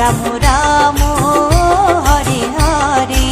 রাম রাম হরে হরে।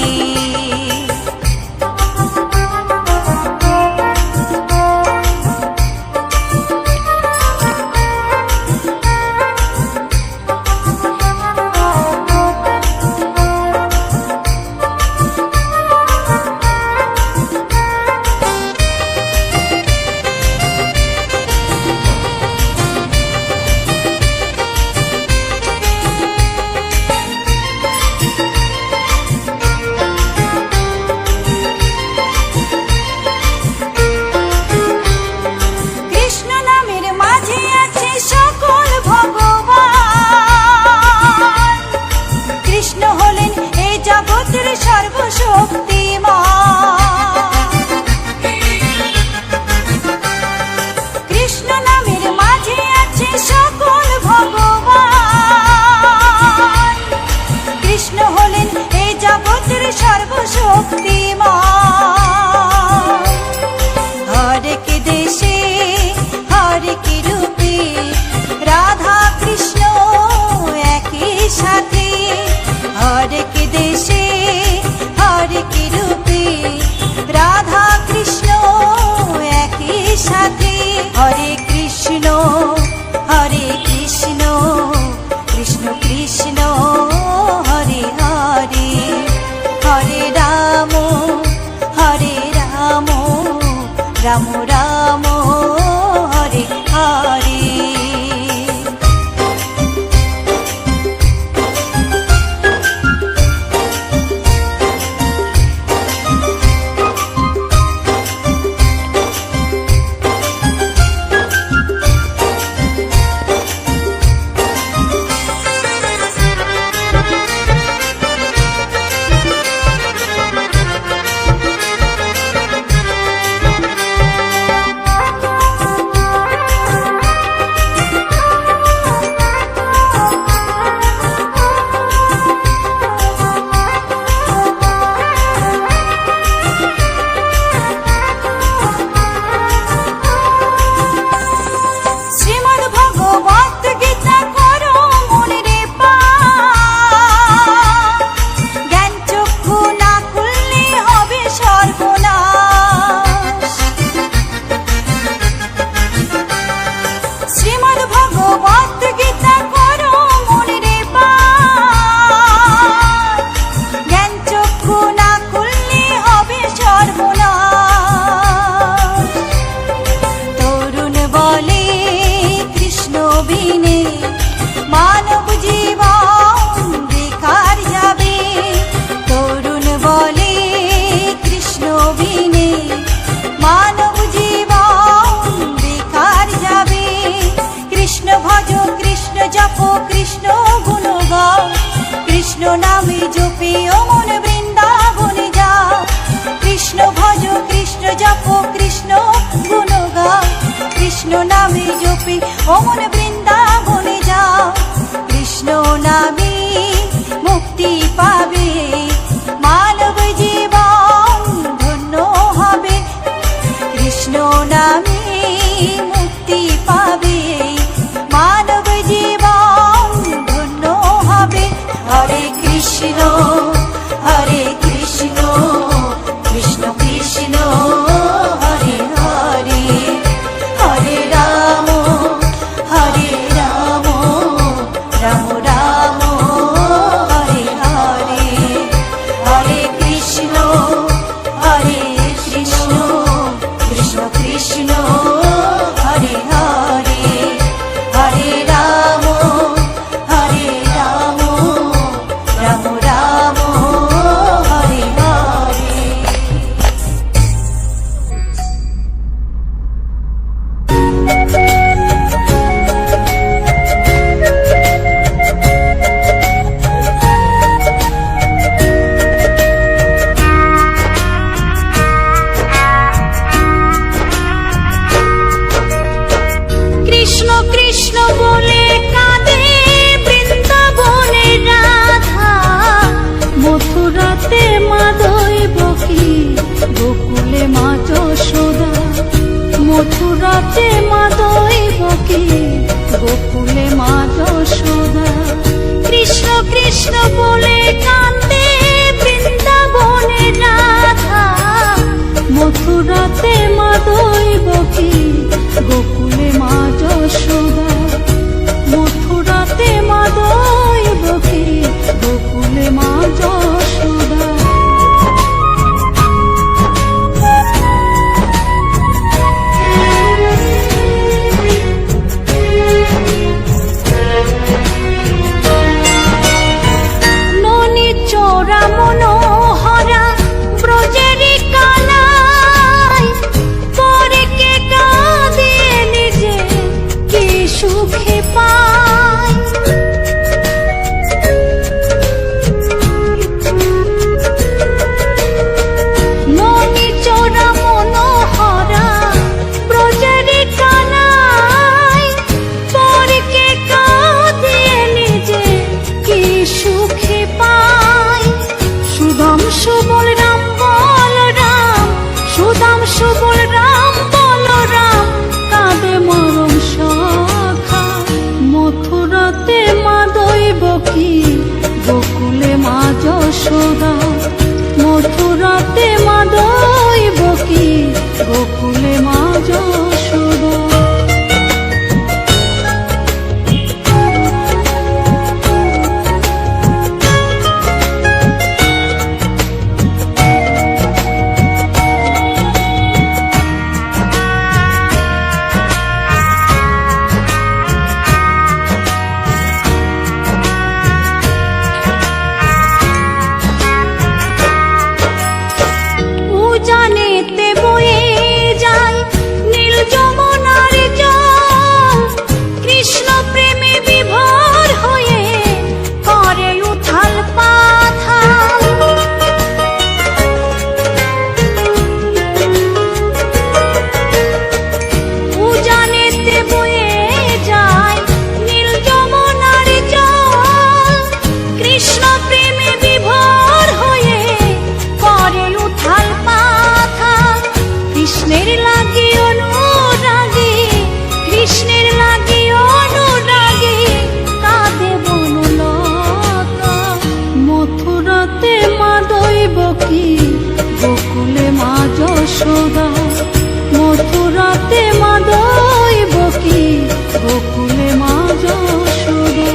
हरे कृष्ण कृष्ण कृष्ण हरे हरे, हरे राम राम राम हरे हरे। कृष्ण नामे जपे मन वृंदावने जाओ, कृष्ण भजो कृष्ण जपो कृष्ण गुण गाओ, कृष्ण नामे जपे मन वृंदावने जाओ, कृष्ण नामे मुक्ति पावे मानव जीवन धन्य हबे, कृष्ण नामे मुक्ति पावे मानव जीवन धन्य हबे। हरे कृष्ण कृष्ण कृष्ण हरे हरे, हरे राम কৃষ্ণ বলে কান্দে বৃন্দাবনে রাধা, মথুরাতে মা দৈবকী, গোকুলে মা যশোদা। মথুরাতে মা দৈবকী, গোকুলে মা যশোদা। চোরা মনোহরা ব্রজেরি কানাই, পরে কে কাঁদিয়ে নিজে কি সুখে পায়। ননি চোরা মনোহরা ব্রজেরি কানাই, পরে কে কাঁদিয়ে নিজে কি সুখে পায়। সুদাম সুবল রাম বলরাম, সুদাম সুবল রাম বলরাম, কাঁদে মরম সখা। মথুরাতে মা দৈবকী, গোকুলে মা যশোদা। মথুরাতে মা দৈবকী, গোকুলে মা যশোদা। জানেতে বয়ে যায় নীল যমুনার জল, কৃষ্ণ প্রেমে বিভোর হয়ে করে উথাল পাথাল। জানেতে বয়ে যায় নীল যমুনার জল, কৃষ্ণ প্রেমে বিভোর হয়ে করে উথাল পাথাল। কৃষ্ণের লাগি অনুরাগী, কৃষ্ণের লাগি অনুরাগী, কাঁদে বনলতা। মথুরাতে মা দৈবকী, গোকুলে মা যশোদা। মথুরাতে মা দৈবকী, গোকুলে মা যশোদা।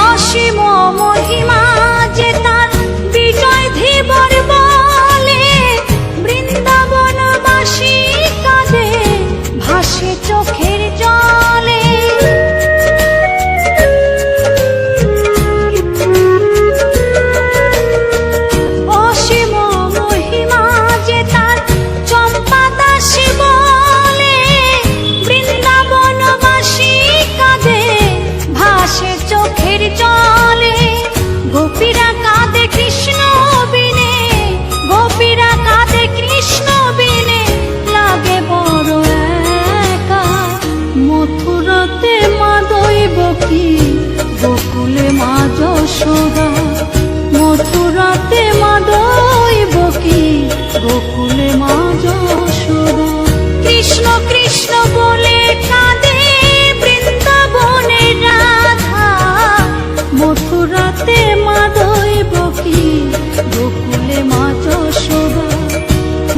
অসীম মহিমা যে তার বিজয় ধীবর বলে, বৃন্দাবনবাসী কাঁদে ভাসে চোখের জলে। অসীম মহিমা যে তার চম্পা দাসী বলে, বৃন্দাবনবাসী কাঁদে ভাসে চোখের জলে। গোপীরা কাঁদে কৃষ্ণ বিনে, গোপীরা কাঁদে কৃষ্ণ বিনে, লাগে বড় একা। মথুরাতে মা দৈবকী, গোকুলে মা যশোদা। মথুরাতে মা দৈবকী, গোকুলে মা যশোদা। কৃষ্ণ কৃষ্ণ বলে কাঁদে বৃন্দাবনে রাধা, মথুরাতে মা দৈবকী, গোকুলে মা যশোদা।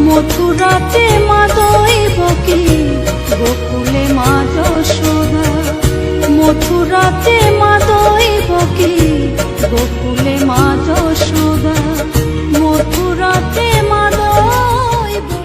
মথুরাতে মা দৈবকী, গোকুলে মা যশোদা। মথুরাতে মা দৈবকী, গোকুলে মা যশোদা। মথুরাতে মা দৈবকী।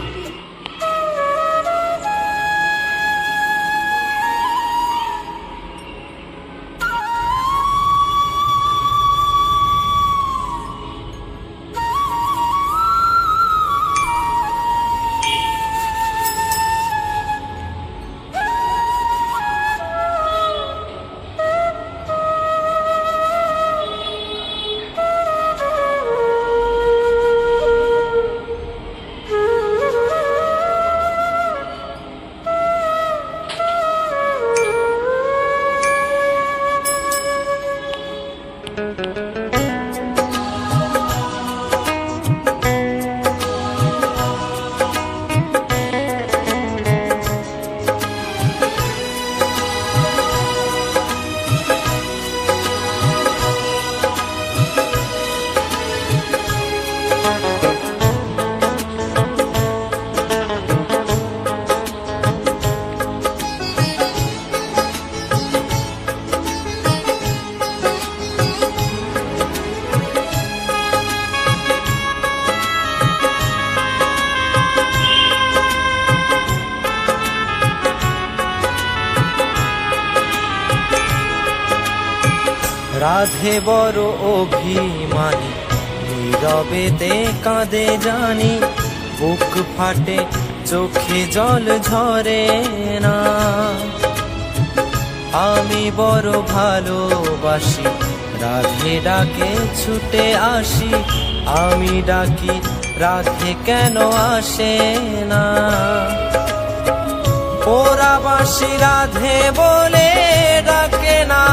রাধে বড় অভিমানী, নীরবেতে কাঁদে জানি, বুক ফাটে চোখে জল ঝরে না। আমি বড় ভালোবাসি, রাধে ডাকে ছুটে আসি, আমি ডাকি রাধে কেন আসে না। ওরা বাসি রাধে বলে ডাকে না,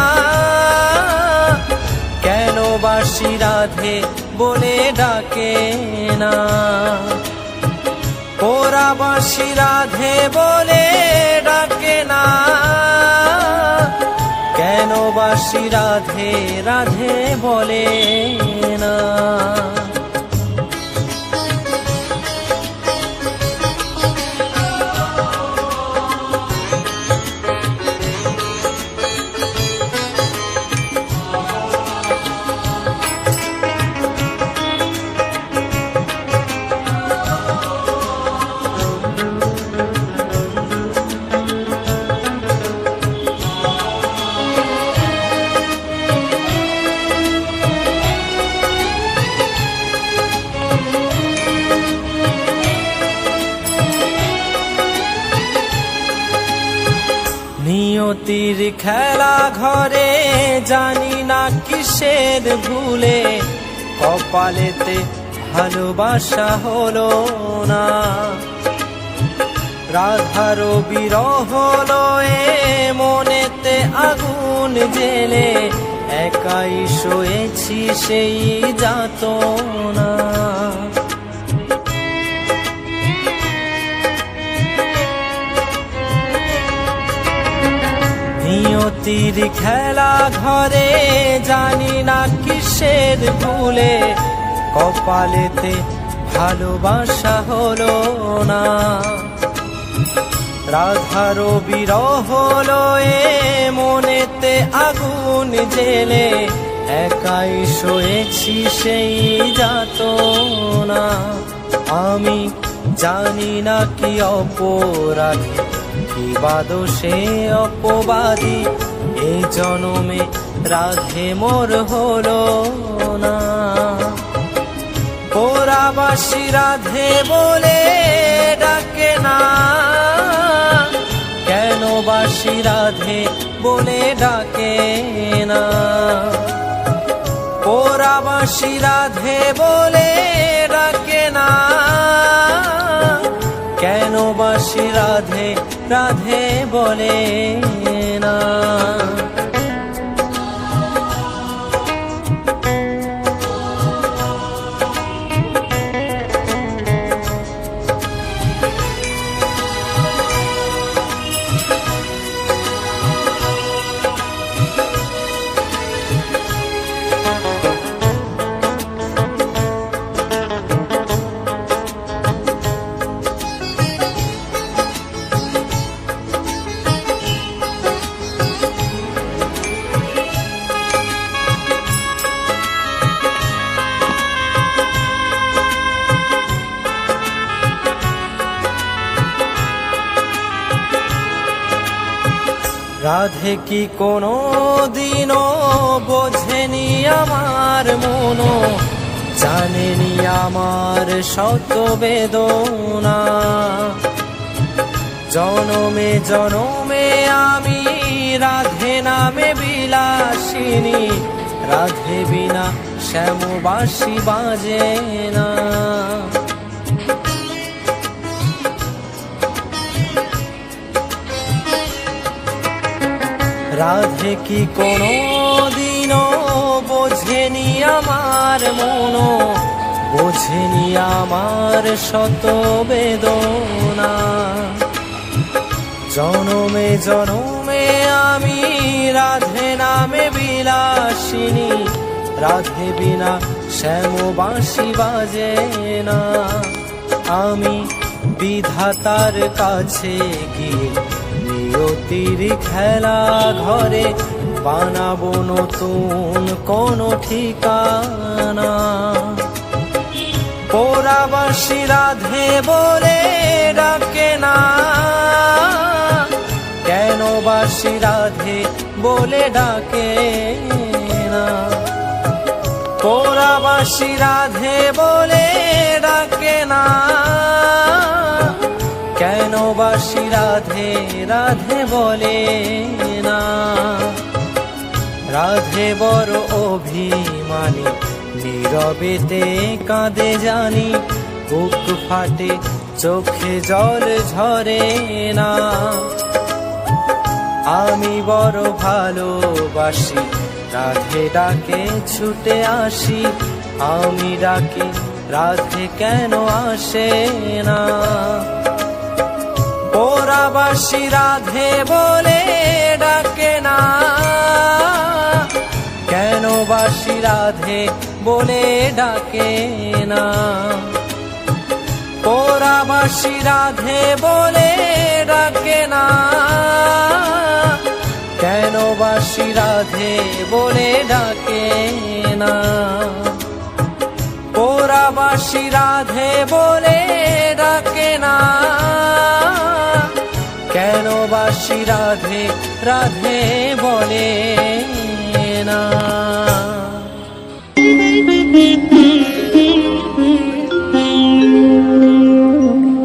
কেন বাসি রাধে বলে ডাকে না। ওরা বাসি রাধে বলে ডাকে না, কেন বাসি রাধে রাধে বলে না। নিয়তির খেলা ঘরে জানি না কিসের ভুলে, কপালেতে ভালোবাসা হলো না। রাধার বিরহ লয়ে মনেতে আগুন জেলে, একাই শোয়েছি সেই যাতনা। নিয়তির খেলা ঘরে জানি না কিসের ভুলে, কপালেতে ভালোবাসা হলো না। রাধার বিরহ লয়ে মনেতে আগুন জেলে, একাই শোয়েছি সেই যাতনা। আমি জানি না কি অপরাধী, কি বাদোষে অপবাদী, এই জনমে রাধে মোর হলো না। ওরা বাসি রাধে বলে ডাকে না, কেন বাসি রাধে বলে ডাকে না। ওরা বাসি রাধে বলে ডাকে না, কেন বাসি রাধে রাধে বলে না। রাধে কি কোনো দিনও বোঝেনি আমার মনো, জানেনি আমার শত বেদনা। জনমে জনমে আমি রাধে নামে বিলাসিনী, রাধে বিনা শ্যামবাসী বাজে না। রাধে কি কোনো দিনও বোঝেনি আমার মনো, বোঝেনি আমার শত বেদনা। জনমে জনমে আমি রাধে নামে বিলাসিনী, রাধে বিনা শ্যামবাসী বাজে না। আমি বিধাতার কাছে গিয়ে নিয়তির খেলা ঘরে বানাবো নতুন কোন ঠিকানা। ওরা বাসি রাধে বলে ডাকে না, কেন বাসি রাধে বলে ডাকে না। পোড়াবাসী রাধে বলে ডাকে না, কেন বাসী রাধে রাধে বলে না। রাধে বড় অভিমানী, নীরবেতে কাঁদে জানি, বুক ফাটে চোখে জল ঝরে না। আমি বড় ভালোবাসি, রাধে ডাকে ছুটে আসি, আমি ডাকি রাধে কেন আসে না। পোড়াবাসী রাধে বলে ডাকে না, কেন বাসী রাধে বলে ডাকে না। পোড়াবাসী রাধে বলে ডাকে না, কেন বাসী রাধে বলে ডাকে না। পোড়াবাসী রাধে বলে ডাকে না, কেন বাসী রাধে রাধে বলে না।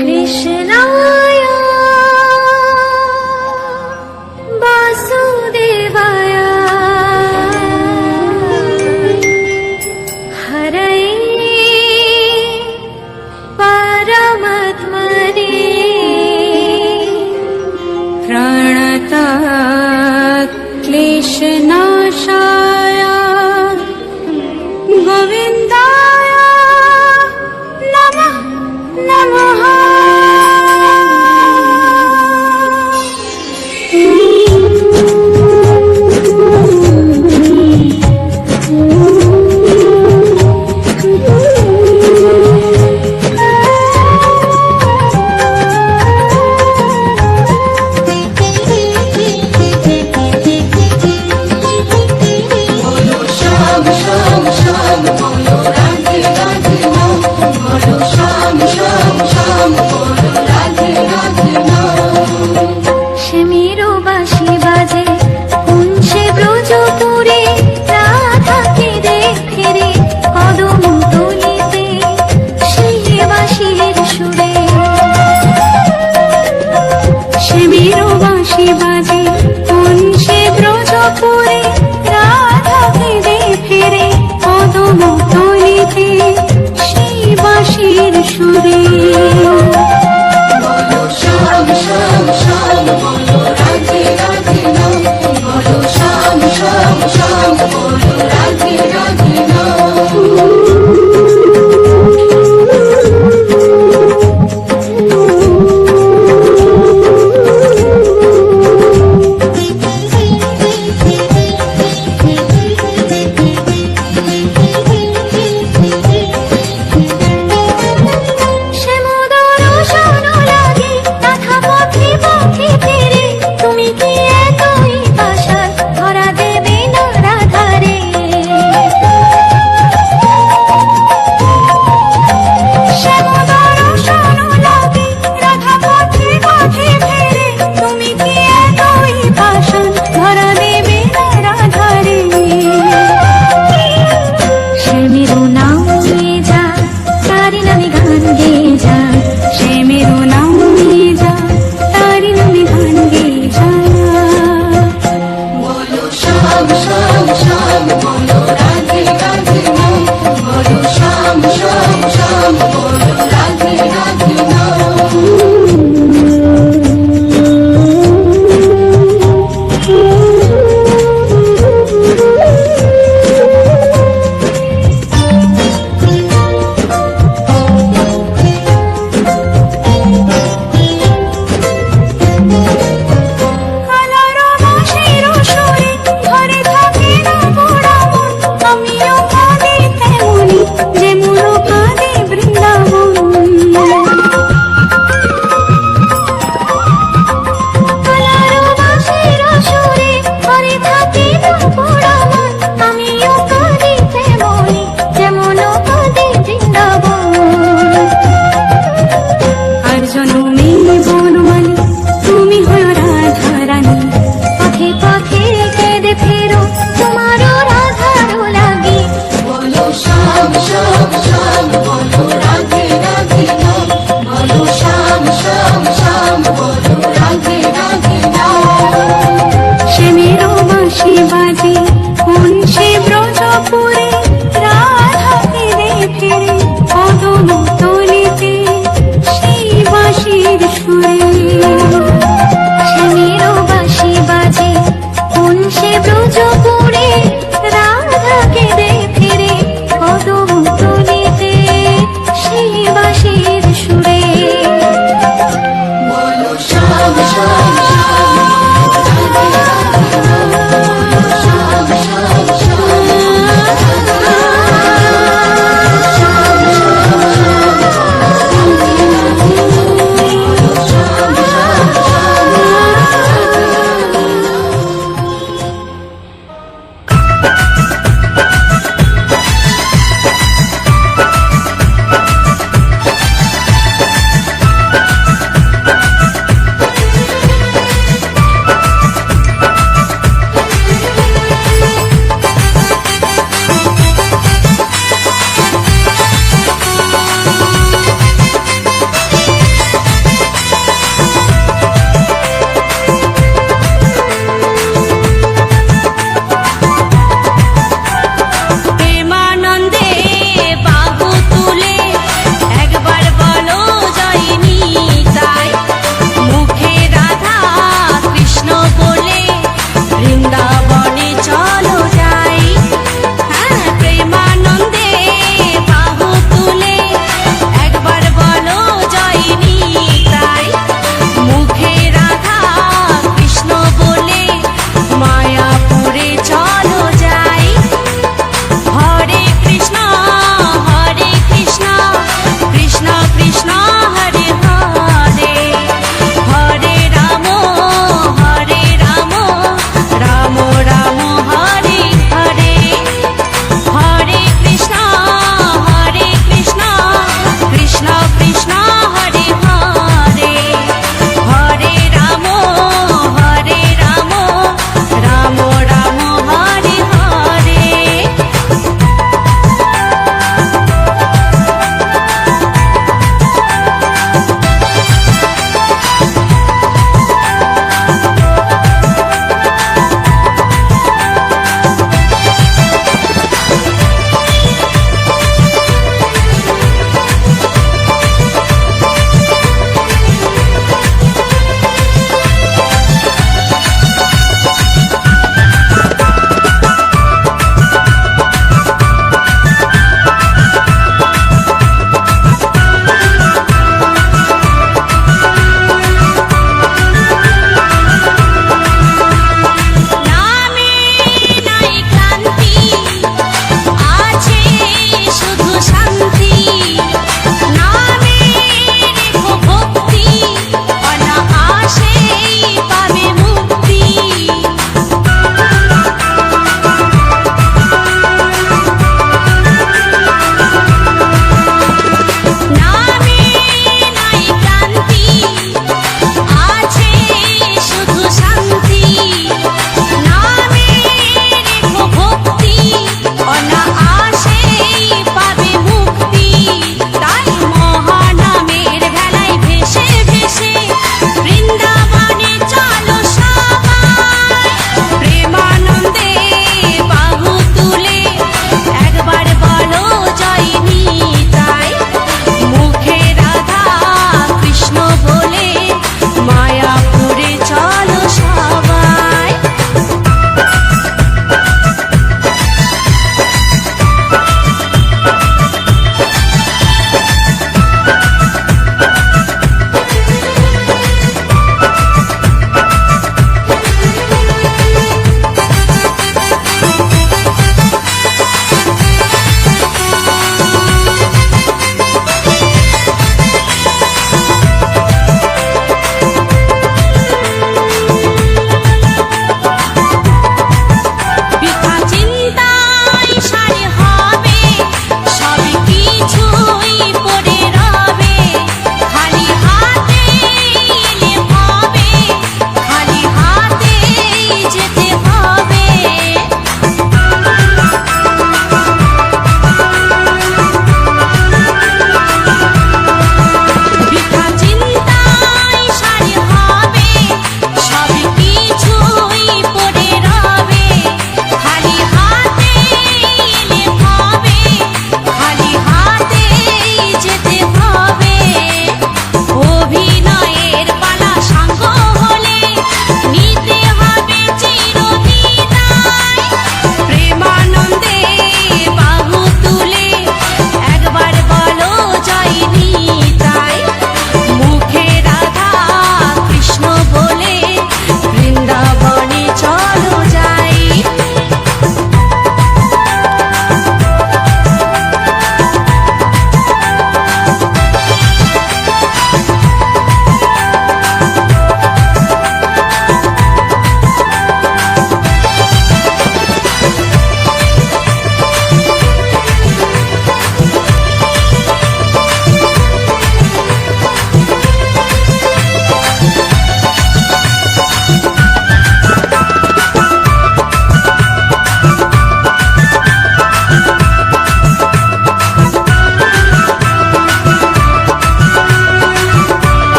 কৃষ্ণায় বাসুদেবায় হরয়ে পরমাত্মনে প্রণতাৎ ক্লেশনাশায় গোবিন্দায়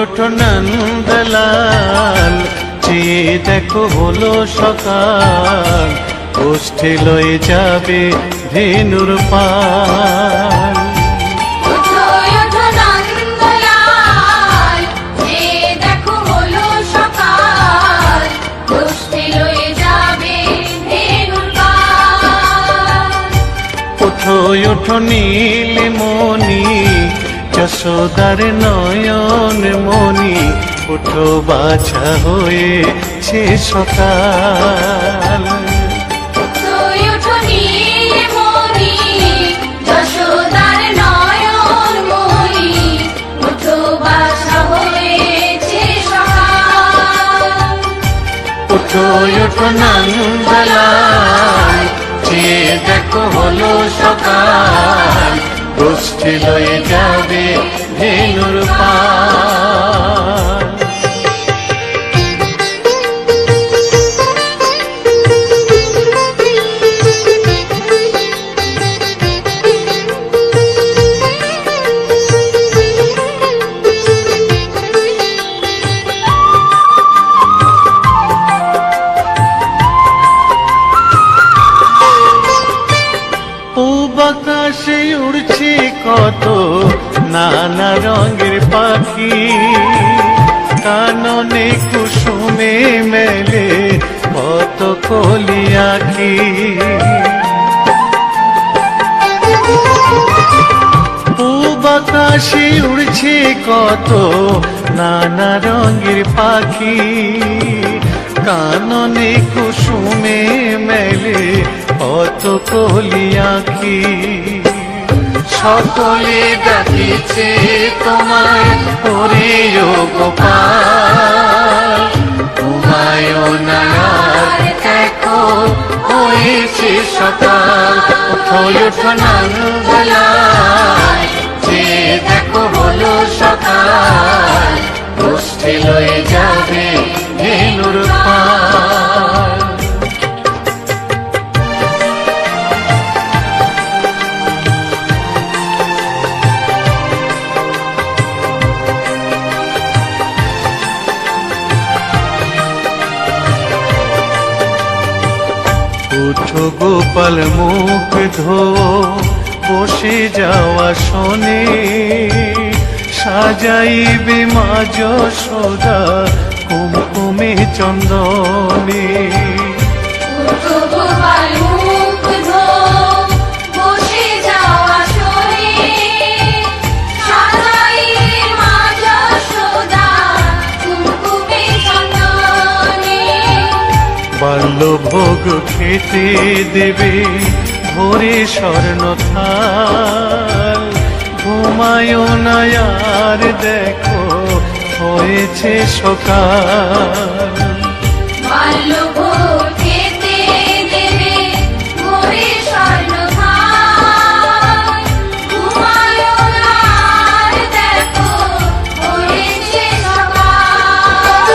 ওঠো নন্দলাল, চেয়ে দেখো হলো সকাল, গোষ্ঠী লয়ে যাবে ধেনুর পাল। ওঠো ওঠো নন্দলাল, যে দেখো হলো সকাল, গোষ্ঠী লয়ে যাবে ধেনুর পাল। ওঠো ওঠো নীলমণি, যশোদার নয়ন মণি, ওঠো বাছা হয়েছে সকাল। ওঠো ওঠো নীলমণি, যশোদার নয়ন মণি, ওঠো বাছা হয়েছে সকাল। ওঠো ওঠো নন্দলাল, চেয়ে দেখো হলো সকাল, গোষ্ঠী লয়ে যাবে ধেনুর পাল। আকাশে উড়ছে কত নানা রঙের পাখি, কাননে কুসুমে মেলে কত কলি আঁখি। পূব আকাশে উড়ছে কত নানা রঙের পাখি, কাননে কুসুমে মেলে কত কলি আঁখি। সকলে ডাকিছে তোমায় ওরে ও গোপাল, ঘুমায় না আর দেখো হয়েছে সকাল। ওঠো ওঠো নন্দলাল, যে দেখো হলো সকাল, গোষ্ঠী লয়ে যাবে ধেনুর পাল। উঠো গোপাল মুখ ধো, বসে যাওয়া শোনে, সাজাইবে মা যশোদা কুমকুমে চন্দনে। ওঠো গোপাল মুখ ধো, বসে যাওয়া শোনে, সাজাইবে মা যশোদা কুমকুমে চন্দনে। বাল্যভোগ খেতে দেবে ভোরে স্বর্ণ থাল, ঘুমায় না আর দেখো হয়েছে সকাল। বাল্যভোগ খেতে দেবে ভোরে স্বর্ণ থাল, ঘুমায় না আর দেখো হয়েছে সকাল।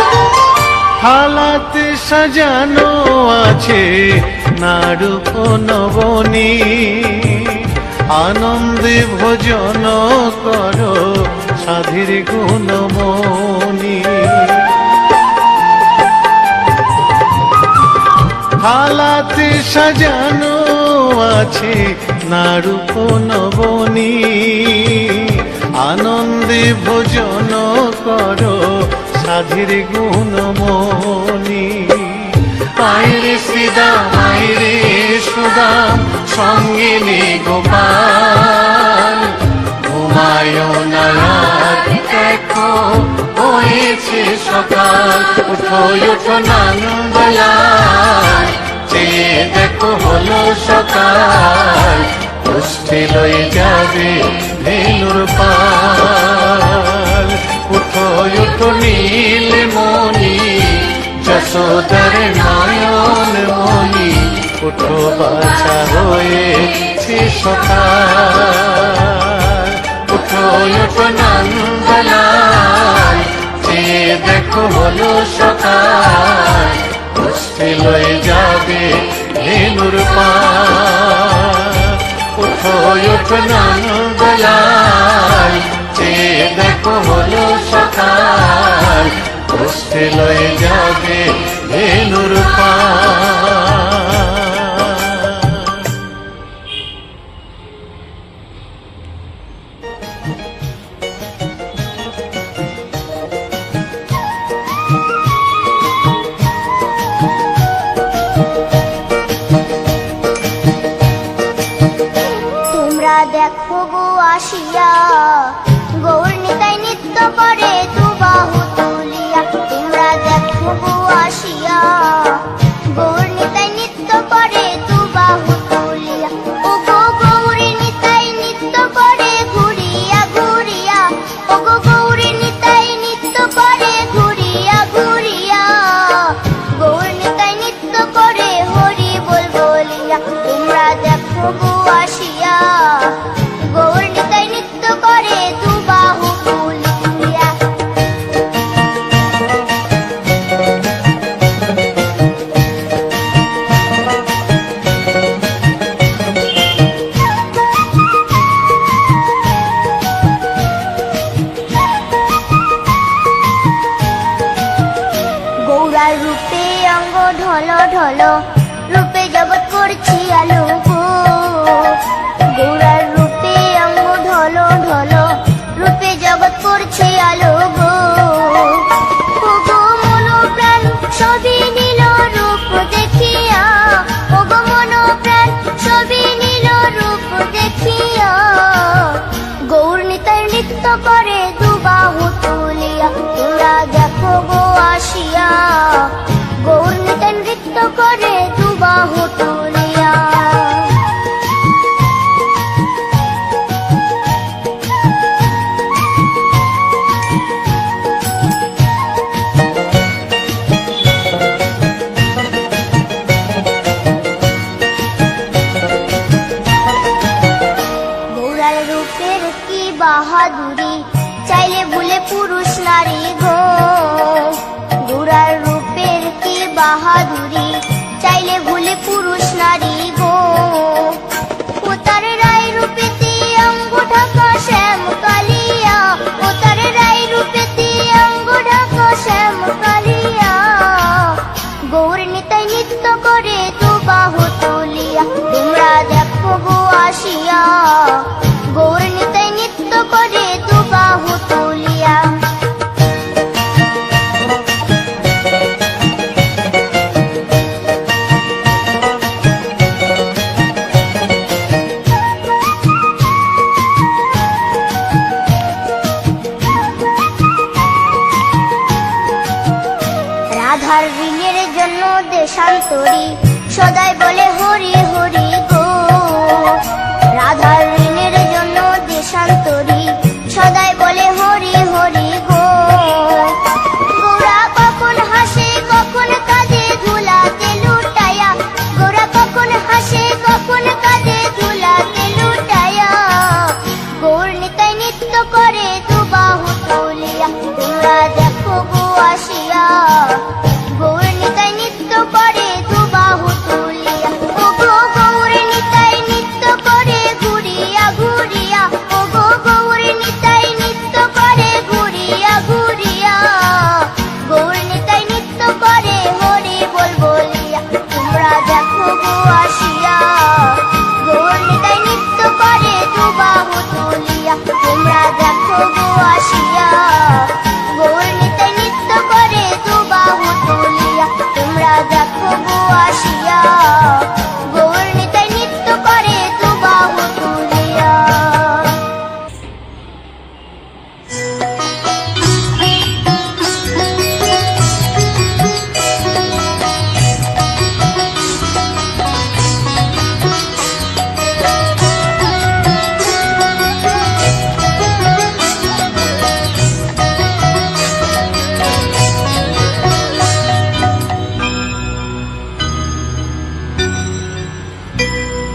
হালাতে সাজানো আছে নাড়ুপ নবনী, আনন্দে ভোজন করো সাধীর গুণমণি। হালাতে সাজানো আছে নাড়ুপ নবনী, আনন্দে ভোজন করো সাধীর গুণমণি। আইরে শ্রীদাম আইরে সুদাম, সঙ্গে নে গোপাল, ঘুমায় না আর দেখো হয়েছে সকাল। উঠো ওঠো নন্দলাল, চেয়ে দেখো হলো সকাল, গোষ্ঠী লয়ে যাবে ধেনুর পাল। উঠো ওঠো নীলমণি, যশোদার নয়ন মণি, উঠো বাছা হয়েছে সকাল। উঠো ওঠো নন্দলাল, চেয়ে দেখো হলো সকাল, গোষ্ঠী লয়ে যাবে ধেনুর পাল। ওঠো ওঠো নন্দলাল, চেয়ে দেখো দেখো হলো সকাল, কষ্টে লয়ে যাবে ধেনুর পাল। তোমরা দেখো গো আসিয়া, গৌর নিতাই নৃত্য করে দুবাহু তুলিয়া। তোমরা দেখো গো আসিয়া, গৌর নিতাই নৃত্য করে দুবাহু তুলিয়া। ও গো গৌরী নিতাই নৃত্য করে ঘুরিয়া ঘুরিয়া, ও গো গৌরী নিতাই নৃত্য করে ঘুরিয়া ঘুরিয়া। গৌর নিতাই নৃত্য করে হরি বল বলিয়া। তোমরা দেখো গো আসিয়া, গৌর নিতাই নৃত্য করে দুবাহু তুলিয়া। গৌরার রূপে অঙ্গ ঢল ঢল, রূপে জগৎ করছি আলো গো। গৌরার রূপে অঙ্গ ঢল ঢল, রূপে জগৎ করছে আলো গো। ও গো মন প্রাণ সবই নীল রূপ দেখিয়া, ও গো মন প্রাণ সবই নীল রূপ দেখিয়া। গৌর নিতাই নৃত্য করে দুবাহু তুলিয়া। তোমরা দেখো গো আসিয়া, গৌর নিতাই নৃত্য করে দুবাহু তুলিয়া। গৌরার রূপের কি বাহাদুরি, চাইলে ভুলে পুরুষ নারী গো। গৌরার রূপের কি বাহাদুরি, চাইলে ভুলে পুরুষ নারী গো। ও তার রায় রূপেতে অঙ্গ ঢাকা শ্যাম কালিয়া, ও তার রায় রূপেতে অঙ্গ ঢাকা শ্যাম কালিয়া। গৌর নিতাই নৃত্য করে দুবাহু তুলিয়া। তোমরা দেখো গো আসিয়া, গৌর নিতাই নৃত্য করে দুবাহু তুলিয়া। রাধার ঋণের জন্য দেশান্তরী, সদাই বলে হরি হরি গো। রাধার ঋণের জন্য দেশান্তরী, সদাই বলে হরি হরি গো। গোরা কখন হাসে কখন কাঁদে ধুলাতে লুটায়া, গোরা কখন হাসে কখন কাঁদে ধুলাতে লুটায়া। গৌর নিতাই নৃত্য করে দুবাহু তুলিয়া। তোমরা দেখো গো আসিয়া, গৌর নিতাই নৃত্য করে দুবাহু তুলিয়া। ও গো গৌর নিতাই নৃত্য করে ঘুরিয়া ঘুরিয়া, ও গো গৌর নিতাই নৃত্য করে ঘুরিয়া ঘুরিয়া। গৌর নিতাই নৃত্য করে হরি বল বলিয়া। তোমরা দেখো গো আসিয়া, গৌর নিতাই নৃত্য করে দুবাহু তুলিয়া। তোমরা দেখো গো আসিয়া, গৌর নিতাই নৃত্য করে দুবাহু তুলিয়া। তোমরা দেখো গো আসিয়া, গৌর নিতাই নৃত্য করে দুবাহু তুলিয়া।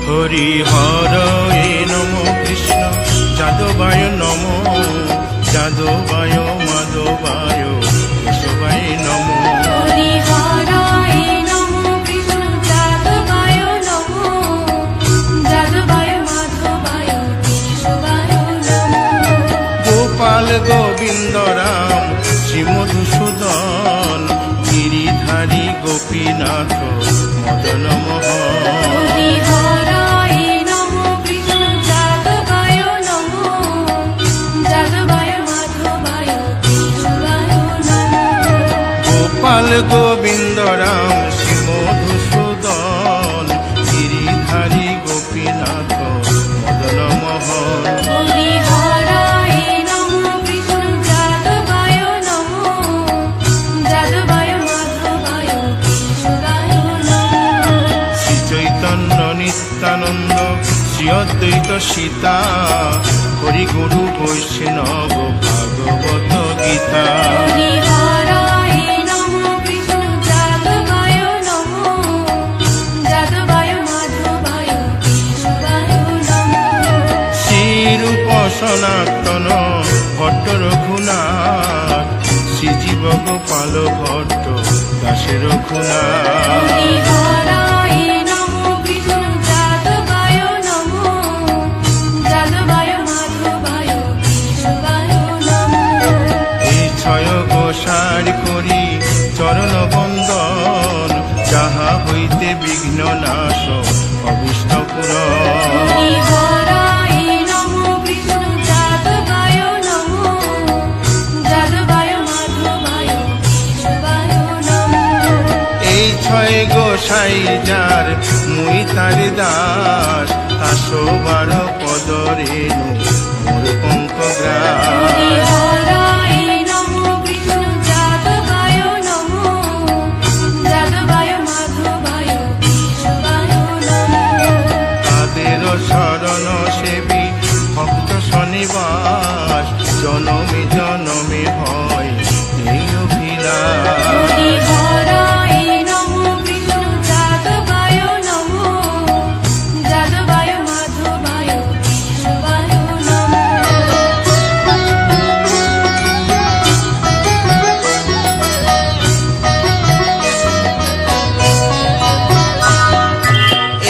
হরি হর এ নম কৃষ্ণ যাদবায় নম, যাদবায় মাধবায় কেশবায় নম। হরি হরায় নমো কৃষ্ণ যাদবায় নমো, যাদবায় মাধবায় কেশবায় নমো। গোপাল গোবিন্দ মদন মোহন হরি হরায় নমো কৃষ্ণ যাদবায় নমো যাদবায় মাধবায় কেশবায় নমো গোপাল গোবিন্দ রাম শ্রী মধুসূদন গিরিধারী গোপীনাথ মদন মোহন হরি হরায় নমো কৃষ্ণ যাদবায় নমো যাদবায় মাধবায় কেশবায় নমো শ্রী চৈতন্য নিত্যানন্দ শ্রী অদ্বৈত সীতা হরি গুরু বৈষ্ণব ভাগবত গীতা হরি হরায় নমো কৃষ্ণ যাদবায় নমো যাদবায় মাধবায় কেশবায় নমো শ্রীরূপ সনাতন ভট্ট রঘুনাথ শ্রীজীব গোপাল ভট্ট দাসের রঘুনাথ হরি হরায় নমো কৃষ্ণ যাদবায় নমো যাদবায় মাধবায় কেশবায় নমো এই ছয় গোসার করি চরণ বন্দন যাহা হইতে বিঘ্ন নাশ অভিষ্ট পুরন হরি হরায় নমো কৃষ্ণ যাদবায় নমো যাদবায় মাধবায় কেশবায় নমো এই ছয় গোসাই যার মুই তার দাস আসো বার পদ রেণু মোর পঙ্ক হরি হরায় নমো কৃষ্ণ যাদবায় নমো যাদবায় মাধবায় কেশবায় নমো তাদের শরণ সেবী ভক্ত শনিবাস জনমে জনমে হয় এই অভিলাষ হরি হরায় নমো কৃষ্ণ যাদবায় নমো যাদবায় মাধবায় কেশবায় নমো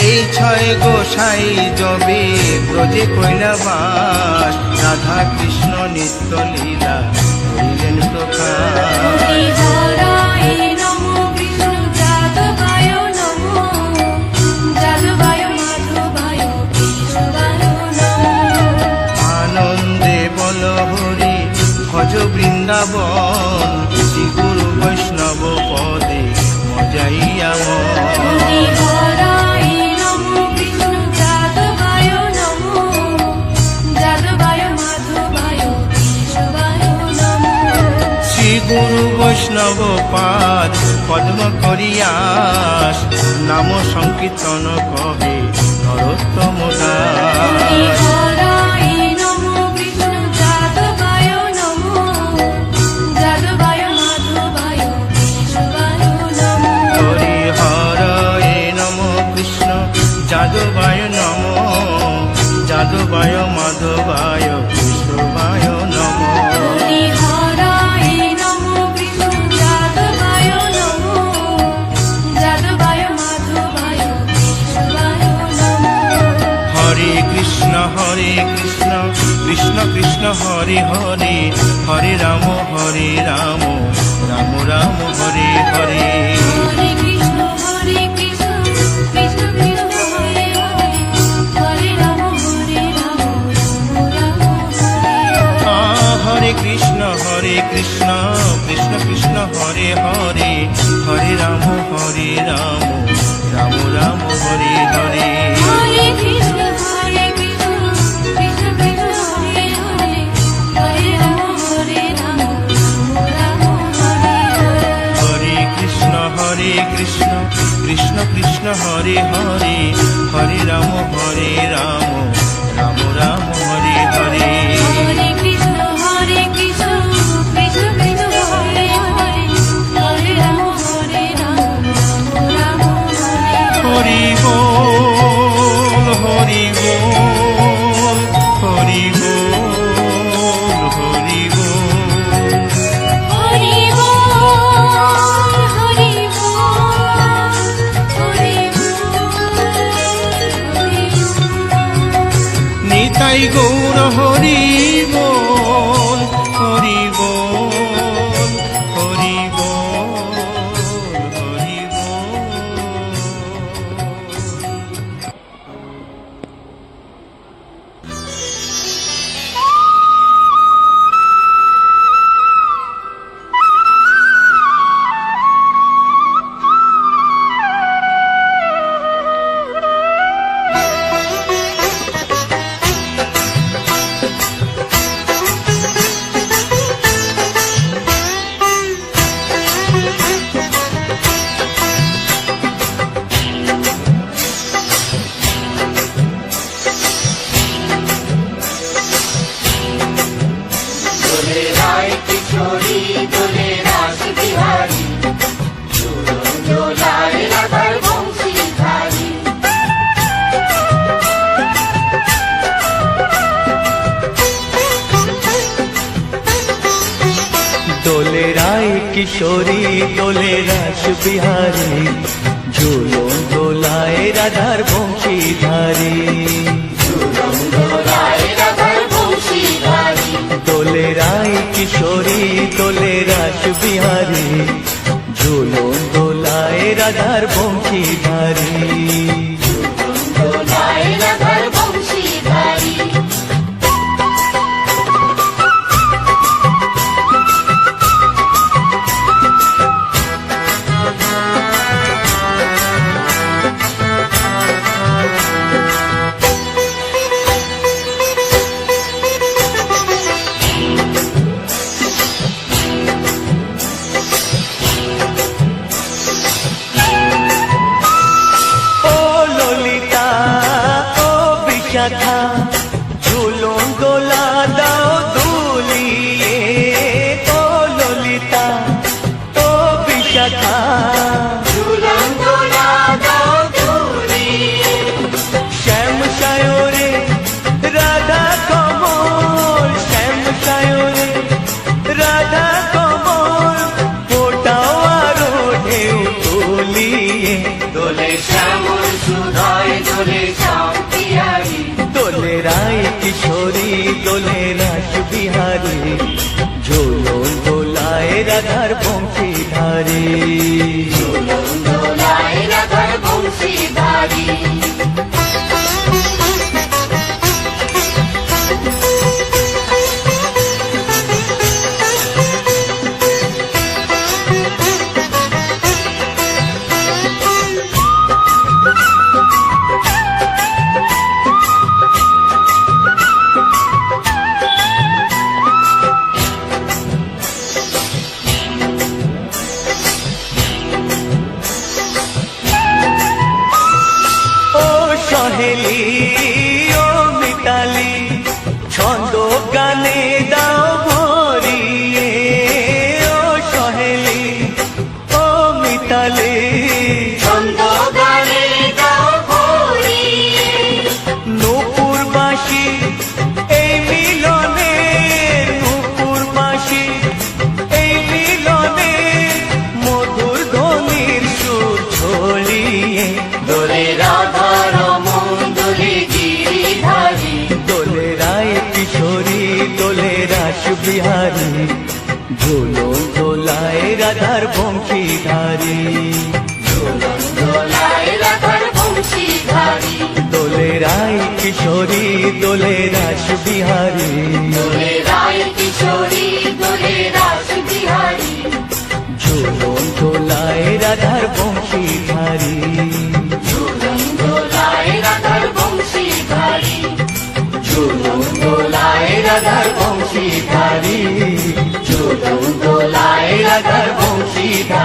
এই ছয় গোসাই জবে ব্রজে কৈলাবাস রাধা কৃষ্ণ নিত্য লীলা করিলেন প্রকাশ হরি হরায় নমো কৃষ্ণ যাদবায় নমো যাদবায় মাধবায় কেশবায় নমো আনন্দে বল হরি ভজ বৃন্দাবন শ্রী গুরু বৈষ্ণব পদে মজাইয়া মন হরি হরায় নমো কৃষ্ণ যাদবায় নমো যাদবায় মাধবায় কেশবায় নমো শ্রী গুরু বৈষ্ণব পাদ পদ্ম করিয়াস নাম সংকীর্তন কহে নরোত্তম হরি দাস হরায় নমো কৃষ্ণ যাদবায় নমো যাদবায় মাধবায় কেশবায় নমো হরি হরে নম কৃষ্ণ যাদবায় নম যাদবায় মাধবায় কেশবায় নম হরি হরায় নমো কৃষ্ণ যাদবায় নমো যাদবায় মাধবায় কেশবায় নমো হরে কৃষ্ণ কৃষ্ণ কৃষ্ণ হরে হরে হরে রাম রাম রাম হরে হরে হরে কৃষ্ণ কৃষ্ণ কৃষ্ণ হরে হরে হরে রাম রাম হরে হরে হরে কৃষ্ণ কৃষ্ণ কৃষ্ণ হরে হরে হরে রাম রাম রাম হরে হরে হরে কৃষ্ণ কৃষ্ণ কৃষ্ণ হরে হরে হরে রাম রাম হরে হরে হরে কৃষ্ণ কৃষ্ণ কৃষ্ণ হরে হরে হরে রাম রাম রাম হরে হরে হরে কৃষ্ণ কৃষ্ণ কৃষ্ণ হরে হরে হরে রাম রাম হরে হরি বল হরি বল হরি বল হরি বল হরি বল হরি বল হরি বল নিতাই গৌর হরি বল হরি বল হরি বল হরি বল কিশোরী দোলে রাস বিহারী ঝুলন দোলায় রাধার বংশীধারী দোলে রাই কিশোরী দোলে রাস বিহারী ঝুলন দোলায় রাধার বংশীধারী শাখা ঝুলন দোলা দাও দুলিয়ে ও ললিতা ও বিশাখা ঝুলন দোলা দাও দুলিয়ে শ্যাম সায়রে রাধা কমল শ্যাম সায়রে রাধা কমল ফোটাও আরো ঢেউ তুলিয়ে দোলে শ্যামল সুধায় দোলে দোলে রাই কিশোরী দোলে রাস বিহারী ঝুলন দোলায় রাধার বংশীধারী সহেলি ও মিতালি ছন্দ গানে দাও ভরিয়ে ও সহেলি ও মিতালি ছন্দ গানে দাও ভরিয়ে নূপুর বাঁশি এই মিলনে নূপুর বাঁশি এই মিলনে মধুর ধ্বনির সুর ছড়িয়ে দোলে রাধা দোলে রাই কিশোরী দোলে রাস বিহারী ঝুলন দোলায় রাধার বংশীধারী দোলে রাই কিশোরী দোলে রাস বিহারী ঝুলন দোলায় রাধার বংশীধারী ঝুলন দোলায় রাধার বংশীধারী ঝুলন দোলায় রাধার বংশীধারী